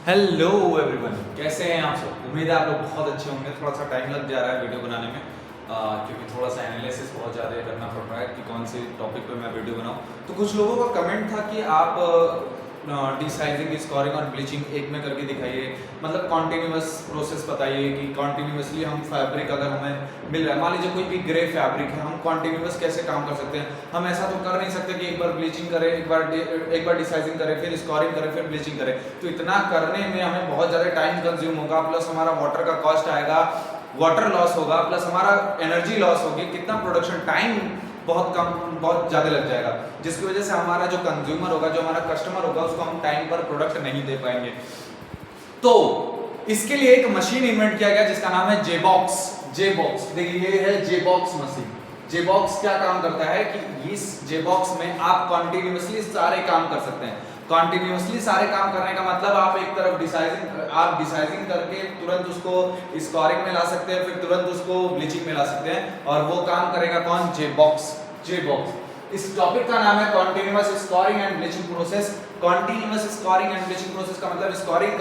Hello everyone, कैसे हैं आप सब। उम्मीद है आप लोग बहुत अच्छे होंगे। थोड़ा सा टाइम लग जा रहा है वीडियो बनाने में क्योंकि थोड़ा सा एनालिसिस बहुत ज़्यादा करना पड़ रहा है कि कौन से टॉपिक पे मैं वीडियो बनाऊं। तो कुछ लोगों का कमेंट था कि आप डिसाइजिंग, स्कोरिंग और ब्लीचिंग एक में करके दिखाइए, मतलब कॉन्टिन्यूस प्रोसेस बताइए कि कॉन्टिन्यूसली हम फैब्रिक अगर हमें मिल रहा है, मान लीजिए कोई भी ग्रे फैब्रिक है, हम कॉन्टिन्यूस कैसे काम कर सकते हैं। हम ऐसा तो कर नहीं सकते कि एक बार ब्लीचिंग करें, एक बार डिसाइजिंग करें, फिर स्कोरिंग करें, फिर ब्लीचिंग करें। तो इतना करने में हमें बहुत ज़्यादा टाइम कंज्यूम होगा, प्लस हमारा वाटर का कॉस्ट आएगा, वाटर लॉस होगा, प्लस हमारा एनर्जी लॉस होगी, कितना प्रोडक्शन टाइम बहुत कम, बहुत ज़्यादा लग जाएगा, जिसकी वजह से हमारा जो कंज्यूमर होगा, जो हमारा कस्टमर होगा, उसको हम टाइम पर प्रोडक्ट नहीं दे पाएंगे। तो इसके लिए एक मशीन इन्वेंट किया गया जिसका नाम है जेबॉक्स। जेबॉक्स देखिए, ये है जेबॉक्स मशीन। जेबॉक्स क्या काम करता है कि इस जेबॉक्स में आप कॉन्टिन्यूसली सारे काम कर सकते हैं। कॉन्टिन्यूसली सारे काम करने का मतलब आप एक तरफ डिसाइजिंग करके तुरंत उसको स्कोरिंग में ला सकते हैं, फिर तुरंत उसको ब्लीचिंग में ला सकते हैं, और वो काम करेगा कौन? जेबॉक्स। जेबॉक्स। इस टॉपिक का नाम है continuous scoring and bleaching process. Continuous scoring and bleaching process का मतलब स्कोरिंग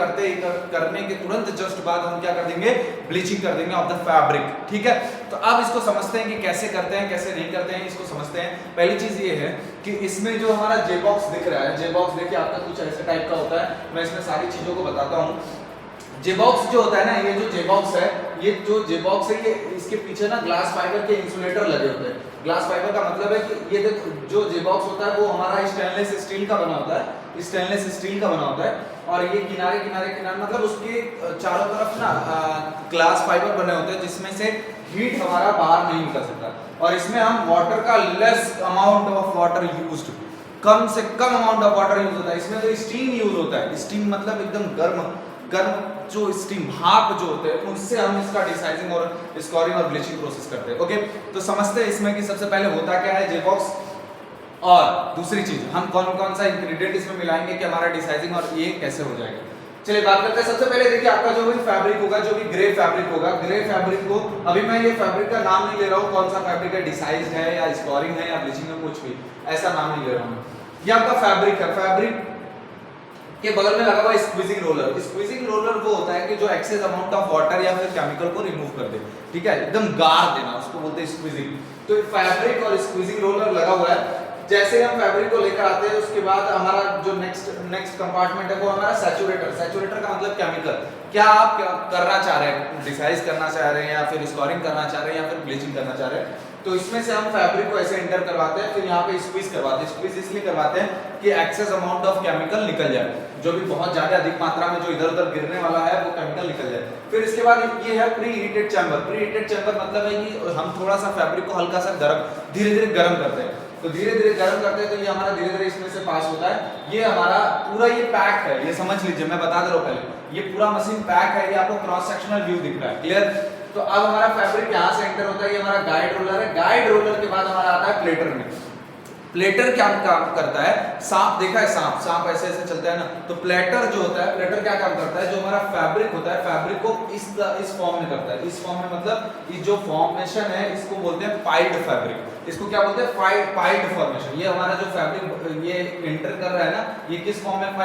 करने के तुरंत जस्ट बाद हम क्या कर देंगे? ब्लीचिंग कर देंगे ऑफ द फैब्रिक। ठीक है, तो अब इसको समझते हैं कि कैसे करते हैं, कैसे नहीं करते हैं, इसको समझते हैं। पहली चीज ये है कि इसमें जो हमारा जेबॉक्स दिख रहा है, जेबॉक्स देखिए आपका कुछ ऐसे टाइप का होता है। मैं इसमें सारी चीजों को बताता हूँ। जेबॉक्स जो होता है ना, ये जो जेबॉक्स है, ये जो जेबॉक्स है, ये इसके पीछे ना ग्लास फाइबर के इंसुलेटर लगे होते हैं। ग्लास फाइबर का मतलब है कि ये जो जेबॉक्स होता है वो हमारा स्टेनलेस स्टील का बना होता है, स्टेनलेस स्टील का बना होता है, और ये किनारे किनारे किनारे मतलब उसके चारों तरफ ना ग्लास फाइबर बने होते हैं, जिसमें से हीट हमारा बाहर नहीं निकल सकता। और इसमें हम वाटर का less amount of water used, कम से कम अमाउंट ऑफ वाटर यूज होता है। इसमें तो स्टीम यूज होता है। स्टीम मतलब एकदम गर्म गर्म जो स्टीम, भाप जो होते हैं, उनसे हम इसका डिसाइजिंग और स्कोरिंग और ब्लीचिंग प्रोसेस करते हैं। ओके, तो समझते हैं इसमें कि सबसे पहले होता क्या है जेबॉक्स, और दूसरी चीज हम कौन कौन सा इंग्रेडिएंट इसमें मिलाएंगे कि हमारा डिसाइजिंग और ये कैसे हो जाएगा। चलिए बात करते हैं। सबसे पहले देखिए, आपका जो भी फैब्रिक होगा, जो भी ग्रे फैब्रिक होगा, ग्रे फैब्रिक को, अभी मैं ये फैब्रिक का नाम नहीं ले रहा हूँ कौन सा फैब्रिक है, डिसाइज्ड है या स्कोरिंग है या ब्लीचिंग है, कुछ भी ऐसा नाम नहीं ले रहा हूँ। ये आपका फैब्रिक है। फैब्रिक के बगल में लगा हुआ स्क्वीजिंग रोलर। स्क्वीजिंग रोलर वो होता है कि जो एक्सेस अमाउंट ऑफ वाटर या फिर केमिकल को रिमूव कर दे। ठीक है, एकदम गार देना, उसको बोलते हैं स्क्वीजिंग। तो फैब्रिक और स्क्वीजिंग रोलर लगा हुआ है। जैसे हम फैब्रिक को लेकर आते हैं, उसके बाद हमारा जो नेक्स्ट कंपार्टमेंट है वो हमारा सैचुरेटर। सैचुरेटर का मतलब केमिकल। क्या आप करना चाह रहे हैं? डिसाइज करना चाह रहे हैं, या फिर स्कोरिंग करना चाह रहे हैं, या फिर ब्लीचिंग करना चाह रहे हैं। तो इसमें से हम फैब्रिक को ऐसे एंटर करवाते हैं, फिर यहाँ पे स्क्वीज करवाते हैं। स्क्वीज इसलिए करवाते हैं कि एक्सेस अमाउंट ऑफ केमिकल निकल जाए, जो भी बहुत ज्यादा अधिक मात्रा में जो इधर उधर गिरने वाला है वो केमिकल निकल जाए। फिर इसके बाद ये है pre heated chamber. Pre heated chamber मतलब है कि हम थोड़ा सा फैब्रिक को हल्का सा धीरे धीरे गर्म करते हैं। तो धीरे धीरे गर्म करते हैं, तो ये हमारा धीरे धीरे इसमें से पास होता है। ये हमारा पूरा ये पैक है, ये समझ लीजिए, मैं बता दे रहा हूँ पहले, ये पूरा मशीन पैक है। ये आपको क्रॉस सेक्शनल व्यू दिख रहा है, क्लियर। तो अब हमारा फैब्रिक यहाँ से एंटर होता है, ये हमारा गाइड रोलर है। गाइड रोलर के बाद हमारा आता है प्लेटर में। प्लेटर क्या काम करता है? सांप देखा है, सांप ऐसे ऐसे चलता है ना, तो प्लेटर जो होता है, प्लेटर क्या काम करता है? जो हमारा फैब्रिक होता है, फैब्रिक को इस फॉर्म में करता है। इस फॉर्म में मतलब ये जो फॉर्मेशन है, इसको बोलते हैं पाइड फैब्रिक। इसको क्या बोलते हैं? Pied formation. ये हमारा जो फैब्रिक ये एंटर कर रहा है ना, ये किस फॉर्म में?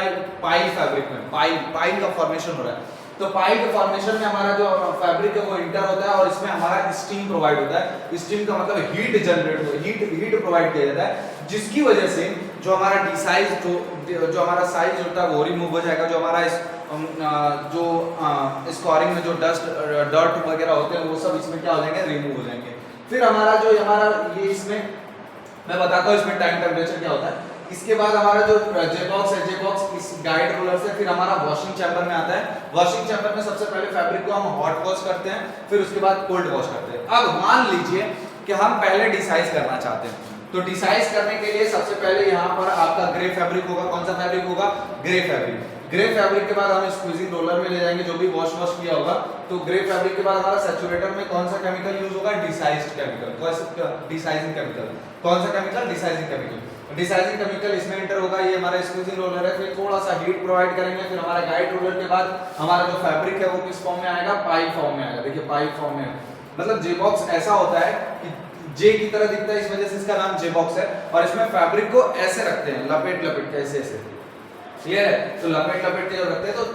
पाइड फैब्रिक में पाइड का फॉर्मेशन हो रहा है। तो पाइड फॉर्मेशन में हमारा जो फैब्रिक है वो इंटर होता है, और इसमें हमारा स्टीम प्रोवाइड होता है। स्टीम का मतलब हीट जनरेट हो, हीट प्रोवाइड किया जाता है, जिसकी वजह से जो हमारा डिसाइज जो हमारा साइज होता है वो रिमूव हो जाएगा। जो हमारा जो स्कोरिंग में जो डर्ट वगैरह होते हैं वो सब इसमें क्या हो जाएंगे? रिमूव हो जाएंगे। फिर हमारा ये इसमें मैं बताता हूँ इसमें टाइम टेम्परेचर क्या होता है। इसके बाद हमारा जो जेबॉक्स है, जेबॉक्स इस गाइड रोलर से फिर हमारा वॉशिंग चैम्बर में आता है। वॉशिंग चैम्बर में सबसे पहले फैब्रिक को हम हॉट वॉश करते हैं, फिर उसके बाद कोल्ड वॉश करते हैं। अब मान लीजिए कि हम पहले डिसाइज करना चाहते हैं, तो डिसाइज करने के लिए सबसे पहले यहाँ पर आपका ग्रे फैब्रिक होगा। कौन सा फैब्रिक होगा? Grey fabric. ग्रे फैब्रिक के बाद हम स्क्वीजिंग रोलर में ले जाएंगे, जो भी वॉश किया होगा। तो ग्रे फैब्रिक के बाद हमारा सैचुरेटर में कौन सा केमिकल यूज होगा? डिसाइज्ड केमिकल। डिसाइजिंग केमिकल। कौन सा केमिकल? डिसाइजिंग केमिकल। डिसाइजिंग केमिकल इसमें एंटर होगा। ये हमारा स्क्वीजिंग रोलर है, फिर थोड़ा सा हीट प्रोवाइड करेंगे। फिर हमारा गाइड रोलर के बाद हमारा जो फैब्रिक है वो किस फॉर्म में आएगा? पाइप फॉर्म में आएगा। देखिए पाइप फॉर्म में, मतलब जेबॉक्स ऐसा होता है कि जे की तरह दिखता है, इस वजह से इसका नाम जेबॉक्स है। और इसमें फैब्रिक को ऐसे रखते हैं, लपेट लपेट के ऐसे ऐसे, क्लियर है। तो लपेट लपेट के जब रखते हैं तो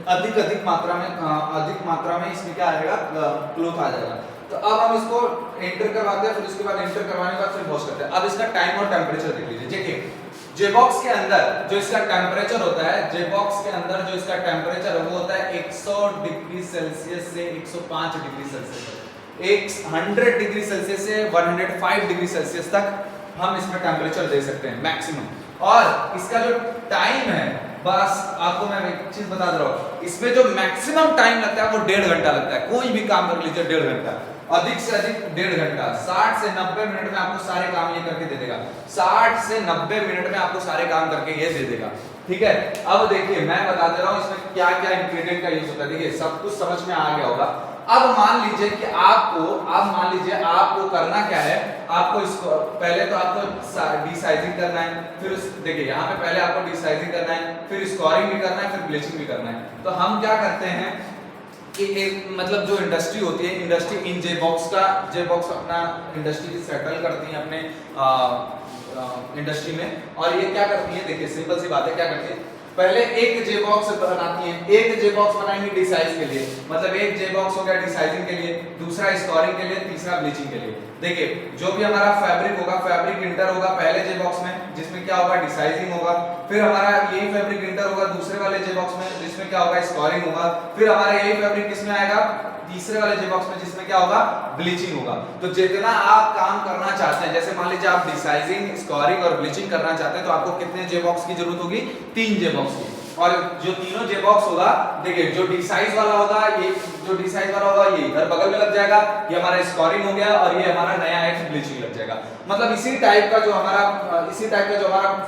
अधिक मात्रा में इसमें क्या आएगा, क्लॉथ आ जाएगा। तो अब हम इसको एंटर करवाते हैं, फिर उसके बाद एंटर करवाने के बाद फिर वॉश करते हैं। अब इसका टाइम और टेम्परेचर देख लीजिए। देखिए जेबॉक्स के अंदर जो इसका टेम्परेचर होता है, जेबॉक्स के अंदर जो इसका टेम्परेचर है वो होता है 100 डिग्री सेल्सियस से 105 डिग्री सेल्सियस, 100 डिग्री सेल्सियस से 105 डिग्री सेल्सियस तक हम इसमें टेम्परेचर दे सकते हैं मैक्सिमम। और इसका जो टाइम है, बस आपको मैं एक चीज बता दे रहा हूँ, इसमें जो मैक्सिमम टाइम लगता है वो 1.5 घंटा लगता है। कोई भी काम कर लीजिए 1.5 घंटा, अधिक से अधिक 1.5 घंटा। 60 से 90 मिनट में आपको सारे काम ये करके दे देगा। 60 से 90 मिनट में आपको सारे काम करके ये दे देगा। ठीक है, अब देखिए मैं बता दे रहा हूँ इसमें क्या क्या इंग्रेडिएंट का यूज होता है। देखिए सब कुछ समझ में आ गया होगा। अब मान लीजिए कि आपको करना क्या है, आपको इसको पहले तो आपको डिसाइजिंग करना है, फिर देखिए यहाँ पे पहले आपको डिसाइजिंग करना है, फिर स्कोरिंग भी करना है, फिर ब्लीचिंग भी करना है। तो हम क्या करते हैं कि एक मतलब जो इंडस्ट्री होती है, इंडस्ट्री इन जेबॉक्स अपना इंडस्ट्री की सेटल करती है अपने इंडस्ट्री में। और ये क्या करती है, देखिए सिंपल सी बात है, क्या करती है पहले एक जेबॉक्स बनाती है। एक जेबॉक्स बनाएंगे डिसाइज के लिए, मतलब एक जेबॉक्स हो गया डिसाइजिंग के लिए, दूसरा स्कोरिंग के लिए, तीसरा ब्लीचिंग के लिए। देखिए जो भी हमारा फैब्रिक होगा, फैब्रिक इंटर होगा पहले जेबॉक्स में, जिसमें क्या होगा डिसाइजिंग होगा। फिर हमारा यही फैब्रिक इंटर होगा दूसरे वाले जेबॉक्स में, जिसमें क्या होगा स्कोरिंग होगा। फिर हमारा यही फैब्रिक किसमें आएगा, तीसरे वाले जेबॉक्स में, जिसमें क्या होगा ब्लीचिंग होगा। तो जितना आप काम करना चाहते हैं, जैसे मान लीजिए आप डिसाइजिंग, स्कोरिंग और ब्लीचिंग करना चाहते हैं, तो आपको कितने जेबॉक्स की जरूरत होगी, 3 जेबॉक्स की। और जो तीनों जेबॉक्स होगा, देखिए जो डिसाइज वाला होगा, ये जो डिसाइज वाला होगा ये इधर बगल में लग जाएगा, ये हमारा स्कोरिंग हो गया, और ये हमारा नया एक ब्लीचिंग लग जाएगा। मतलब इसी टाइप का जो हमारा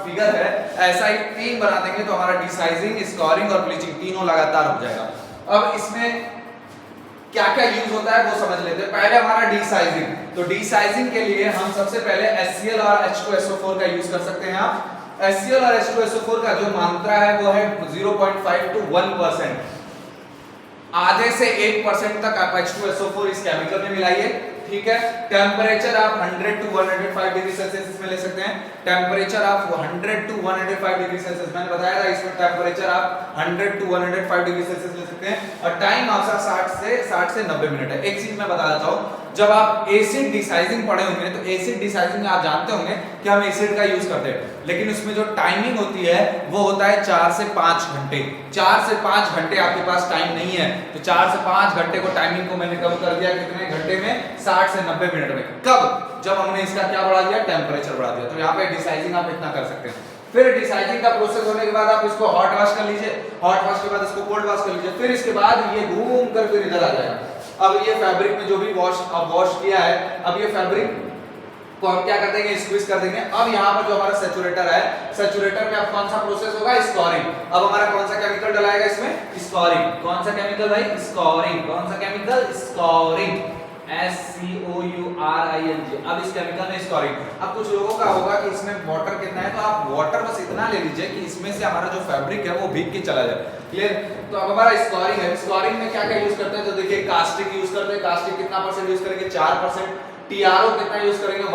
फिगर है, ऐसा ही 3 बना देंगे तो हमारा डिसाइजिंग, स्कोरिंग और ब्लीचिंग तीनों लगातार हो जाएगा। अब इसमें क्या क्या यूज होता है वो समझ लेते हैं। पहले हमारा डिसाइजिंग, तो डिसाइजिंग के लिए हम सबसे पहले HCl और H2SO4 का यूज कर सकते हैं। आप HCl और H2SO4 का जो मात्रा है वो है 0.5 to 1%, आधे से 1% तक आप H2SO4 इस केमिकल में मिलाइए। ठीक है, टेम्परेचर आप 100 to 105 डिग्री सेल्सियस इसमें ले सकते हैं। टेम्परेचर आप 100 to 105 डिग्री सेल्सियस, मैंने बताया था इसमें टेम्परेचर आप 100 to 105 डिग्री सेल्सियस ले सकते हैं। और टाइम आपका 60 से 90 मिनट है। एक चीज मैं बता देता हूँ, जब आप एसिड डिसाइजिंग पढ़े होंगे तो एसिड डिसाइजिंग में आप जानते होंगे कि हम एसिड का यूज करते हैं, लेकिन उसमें जो टाइमिंग होती है वो होता है 4 से 5 घंटे। 4 से 5 घंटे आपके पास टाइम नहीं है, तो 4 से 5 घंटे को टाइमिंग को मैंने कम कर दिया कितने घंटे में, 60 से 90 मिनट में। कब, जब हमने इसका क्या बढ़ा दिया, टेम्परेचर बढ़ा दिया। तो यहाँ पे डिसाइजिंग आप इतना कर सकते हैं। फिर डिसाइजिंग का प्रोसेस होने के बाद आप इसको हॉट वॉश कर लीजिए, हॉट वॉश के बाद इसको कोल्ड वॉश कर लीजिए, फिर इसके बाद ये घूम कर फिर इधर आ जाएगा। अब ये फैब्रिक में जो भी वॉश किया है, अब ये फैब्रिक को हम क्या कर देंगे, स्क्वीज कर देंगे। अब यहाँ पर जो हमारा सैचुरेटर है, सैचुरेटर में अब कौन सा प्रोसेस होगा, स्कोरिंग। अब हमारा कौन सा केमिकल डलाएगा इसमें, स्कोरिंग। कौन सा केमिकल भाई, स्कोरिंग। कौन सा केमिकल, स्कोरिंग, SCOURING। अब इस केमिकल में स्कोरिंग। अब कुछ लोगों का होगा कि इसमें वाटर कितना है, तो आप वाटर बस इतना ले लीजिए कि इसमें से हमारा जो फैब्रिक है वो भीग के चला जाए। क्लियर। तो अब हमारा स्कोरिंग है। स्कोरिंग में क्या क्या यूज करते हैं, तो देखिए कास्टिक यूज करते हैं। कास्टिक कितना परसेंट यूज करेंगे, 4%। TRO कितना यूज करेंगे,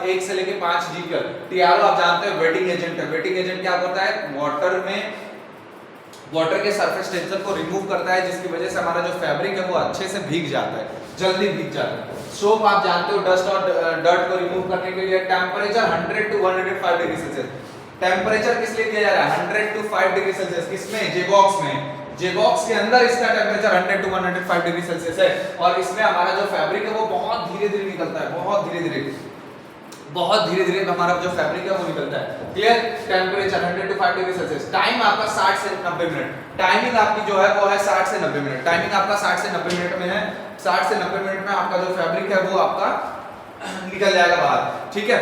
1 से लेके 5 GPa। TRO आप जानते हैं वेटिंग एजेंट है। वेटिंग एजेंट क्या होता है, वाटर के सरफेस टेंशन को रिमूव करता है, जिसकी वजह से हमारा जो फैब्रिक है वो अच्छे से भीग जाता है, जल्दी भीग जाता है। सोप आप जानते हो डस्ट और डर्ट को रिमूव करने के लिए। Temperature 100 to 105 degree Celsius. Temperature किस लिए दिया जा रहा है, 100 to 5 डिग्री सेल्सियस। किसमें, जेबॉक्स में। जेबॉक्स के अंदर इसका टेम्परेचर 100 to 105 डिग्री सेल्सियस है। और इसमें हमारा जो फैब्रिक है वो बहुत धीरे धीरे निकलता है, बहुत धीरे धीरे हमारा जो फैब्रिक है वो निकलता है। Clear. Temperature 100 to 5 degree Celsius. Time आपका 60 से 90 मिनट। टाइमिंग आपकी जो है वो है 60 से 90 मिनट। टाइमिंग आपका 60 से 90 मिनट में है। 60 से 90 मिनट में आपका जो फैब्रिक है वो आपका निकल जाएगा बाहर। ठीक है,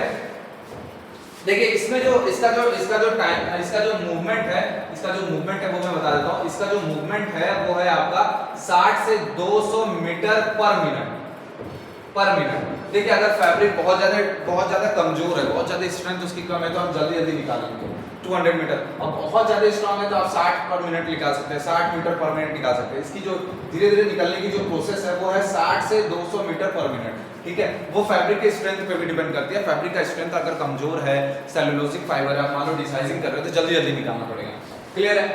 देखिए इसमें जो इसका जो मूवमेंट है वो मैं बता देता हूँ। इसका जो मूवमेंट है वो है आपका 60 से 200 मीटर पर मिनट। देखिए अगर फैब्रिक बहुत ज्यादा कमजोर है, बहुत ज्यादा स्ट्रेंथ उसकी कम है, तो हम जल्दी निकालेंगे 200 मीटर। और बहुत ज्यादा स्ट्रांग है तो आप 60 पर मिनट निकाल सकते हैं, 60 मीटर पर मिनट निकाल सकते हैं। इसकी जो धीरे धीरे निकलने की जो प्रोसेस है वो है 60 से 200 मीटर पर मिनट। ठीक है, वो फैब्रिक के स्ट्रेंथ पे भी डिपेंड करती है। फैब्रिक का स्ट्रेंथ अगर कमजोर है, सेलुलोसिक फाइबर है, आप मान लो डिसाइजिंग कर रहे हो तो जल्दी निकालना पड़ेगा। क्लियर है।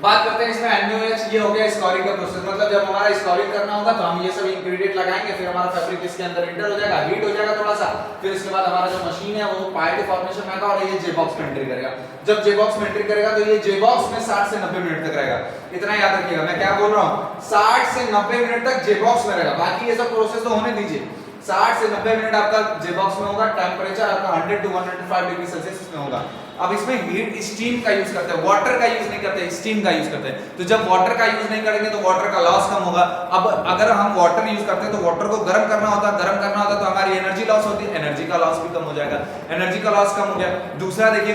बात करते हैं इसमें NaOH, ये हो गया स्कोरिंग का प्रोसेस। मतलब जब हमारा स्कोरिंग करना होगा तो हम ये सब इंग्रेडिएंट लगाएंगे, फिर हमारा फैब्रिक इसके अंदर इंटर हो जाएगा, हीट हो जाएगा थोड़ा सा, फिर इसके बाद हमारा जो मशीन है वो पाइप फॉर्मेशन में आएगा और ये जे बॉक्स में एंट्री करेगा। जब जे बॉक्स में एंट्री करेगा तो ये जे बॉक्स में 60 से 90 मिनट तक रहेगा। इतना याद रखिएगा, मैं क्या बोल रहा हूँ, 60 से 90 मिनट तक जे बॉक्स में रहेगा। बाकी ये सब प्रोसेस तो होने दीजिए। 60 से 90 मिनट आपका जे बॉक्स में होगा, टेंपरेचर आपका 100 टू 105 डिग्री सेल्सियस में होगा। अब इसमें हीट स्टीम का यूज करते हैं, वाटर का यूज नहीं करते, स्टीम का यूज करते हैं। तो जब वाटर का यूज नहीं करेंगे तो वाटर का लॉस कम होगा। अब अगर हम वाटर यूज करते हैं तो वाटर को गर्म करना होता है, गर्म करना होता है तो हमारी एनर्जी लॉस होती है, एनर्जी का लॉस भी कम हो जाएगा, एनर्जी का लॉस कम हो गया। दूसरा देखिए,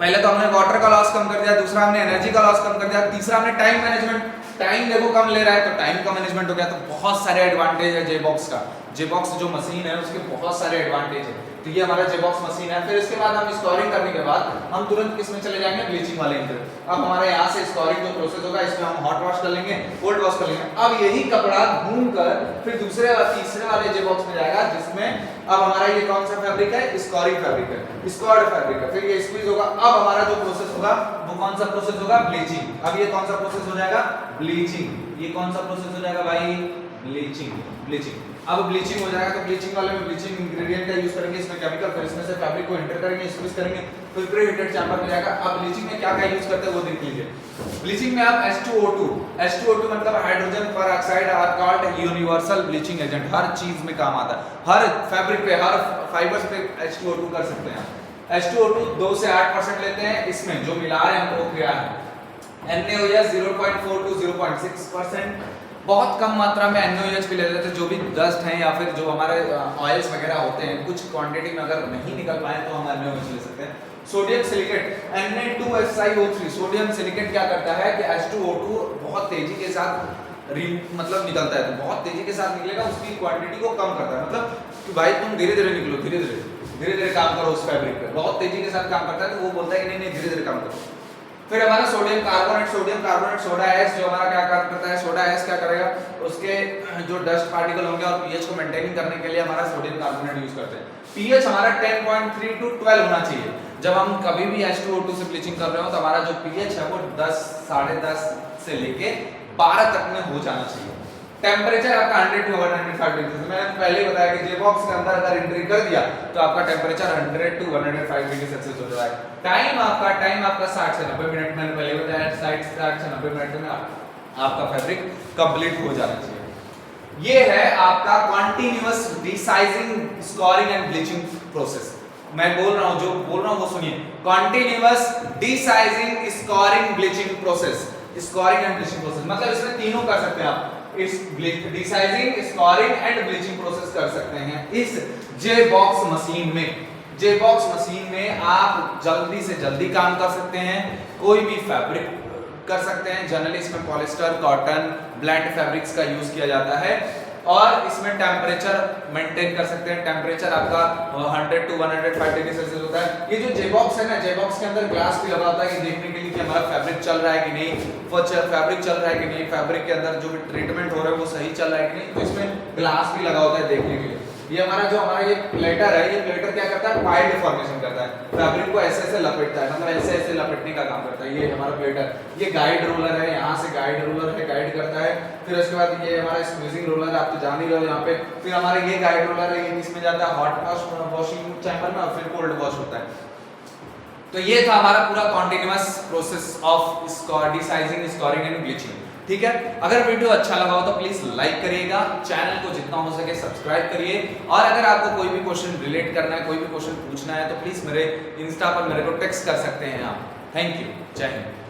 पहले तो हमने वाटर का लॉस कम कर दिया, दूसरा हमने एनर्जी का लॉस कम कर दिया, तीसरा हमने टाइम मैनेजमेंट, टाइम देखो कम ले रहा है तो टाइम का मैनेजमेंट हो गया। तो बहुत सारे एडवांटेज है जे बॉक्स का। जे बॉक्स जो मशीन है उसके बहुत सारे एडवांटेज है। तो ये हमारा जे बॉक्स मशीन है। फिर इसके बाद हम स्कोरिंग करने के बाद हम तुरंत किसमें चले जाएंगे, ब्लीचिंग वाले इंटर। अब हमारा यहाँ से स्कोरिंग जो प्रोसेस होगा इसमें हम हॉट वॉश कर लेंगे, कोल्ड वॉश कर लेंगे। अब यही कपड़ा घूमकर फिर दूसरे और तीसरे वाले जे बॉक्स में जाएगा, जिसमें अब हमारा ये कौन सा फैब्रिक है, स्कोरिंग फैब्रिक है, स्क्वाड फैब्रिक है। फिर ये स्क्वीज होगा। अब हमारा जो प्रोसेस होगा वो कौन सा प्रोसेस होगा, ब्लीचिंग। अब ये कौन सा प्रोसेस हो जाएगा, ब्लीचिंग। ये कौन सा प्रोसेस हो जाएगा भाई, ब्लीचिंग। ब्लीचिंग अब ब्लीचिंग हो जाएगा तो ब्लीचिंग वाले में ब्लीचिंग इंग्रेडिएंट का यूज करेंगे, इसमें केमिकल, फिर इसमें से फैब्रिक को इंटर करेंगे, स्क्वीज करेंगे, फिर प्री-हीटेड चैम्बर में जाएगा। अब ब्लीचिंग में क्या क्या यूज करते हैं वो देख लीजिए। ब्लीचिंग में आप H2O2 मतलब hydrogen peroxide are called universal bleaching agent. हर चीज में काम आता है, हर फैब्रिक पे, हर फाइबर्स पे H2O2 कर सकते हैं। H2O2 2 से 8% लेते हैं, इसमें जो मिला रहे हैं वो क्या है, NaOH 0.4 to 0.6%। बहुत कम मात्रा में NaOH भी ले लेते हैं, जो भी डस्ट है या फिर जो हमारे ऑयल्स वगैरह होते हैं, कुछ क्वांटिटी में अगर नहीं निकल पाए तो हम NaOH ले सकते हैं। Sodium silicate Na2SiO3, sodium silicate क्या करता है कि H2O2 बहुत तेजी के साथ मतलब निकलता है, तो बहुत तेजी के साथ निकलेगा, उसकी क्वांटिटी को कम करता है। मतलब कि भाई तुम धीरे धीरे निकलो, धीरे धीरे काम करो उस फैब्रिक पे, बहुत तेजी के साथ काम करता है तो वो बोलता है कि नहीं नहीं धीरे धीरे काम करो। फिर हमारा सोडियम कार्बोनेट सोडा एस, जो हमारा क्या काम करता है, सोडा एस क्या करेगा, उसके जो डस्ट पार्टिकल होंगे और पीएच को मेंटेन करने के लिए हमारा सोडियम कार्बोनेट यूज करते हैं। पीएच हमारा 10.3 to 12 होना चाहिए। जब हम कभी भी H2O2 से ब्लीचिंग कर रहे हो तो हमारा जो पीएच है वो 10, 10.5 से लेके 12 तक में हो जाना चाहिए। टेंपरेचर आपका 100 टू 105 डिग्री सेल्सियस। मैंने पहले ही बताया कि जे बॉक्स के अंदर अगर एंट्री कर दिया तो आपका टेंपरेचर 100 टू 105 डिग्री सेल्सियस हो जाएगा। टाइम आपका 60 से 90 मिनट, मैंने पहले बताया 60 से 90 मिनट में आपका फैब्रिक कंप्लीट हो जाना चाहिए। ये है आपका continuous desizing, scouring and bleaching process. मैं बोल रहा हूं, जो बोल रहा हूं वो सुनिए, continuous desizing, scouring, bleaching process. Scouring and bleaching process मतलब इसमें तीनों कर सकते हैं आप, इस desizing, scouring and bleaching process कर सकते हैं इस जे बॉक्स मशीन में। जे बॉक्स मशीन में आप जल्दी से जल्दी काम कर सकते हैं, कोई भी फैब्रिक कर सकते हैं। जनरली इसमें पॉलिस्टर, कॉटन, ब्लेंड फैब्रिक्स का यूज किया जाता है और इसमें टेम्परेचर मेंटेन कर सकते हैं। टेम्परेचर आपका 100 टू 105 डिग्री सेल्सियस होता है। ये जो जे बॉक्स है ना, जे बॉक्स के अंदर ग्लास भी लगा होता है कि देखने के लिए कि हमारा फैब्रिक चल रहा है कि नहीं, फैब्रिक चल रहा है कि नहीं, फैब्रिक के अंदर जो भी ट्रीटमेंट हो रहा है वो सही चल रहा है कि नहीं, तो इसमें ग्लास भी लगा होता है देखने के लिए। ये हमारा ये प्लेटर है, ये प्लेटर क्या करता है, पाई डिफॉर्मेशन करता है, फैब्रिक को ऐसे ऐसे लपेटता है, मतलब ऐसे ऐसे लपेटने का काम करता है। ये हमारा प्लेटर, ये गाइड रोलर है, यहाँ से गाइड रोलर है, गाइड करता है। फिर उसके बाद ये हमारा स्क्वीजिंग रोलर है, आप तो जान ही रहे हो यहाँ पे। फिर हमारा ये गाइड रोलर है, ये किसमें जाता है, हॉट वॉशिंग चैम्बर में, और फिर कोल्ड वॉश होता है। तो ये था हमारा पूरा continuous process of desizing, scouring and bleaching. ठीक है, अगर वीडियो अच्छा लगा हो तो प्लीज लाइक करिएगा, चैनल को जितना हो सके सब्सक्राइब करिए, और अगर आपको कोई भी क्वेश्चन रिलेट करना है, कोई भी क्वेश्चन पूछना है तो प्लीज मेरे इंस्टा पर मेरे को टेक्स्ट कर सकते हैं आप। थैंक यू, जय हिंद।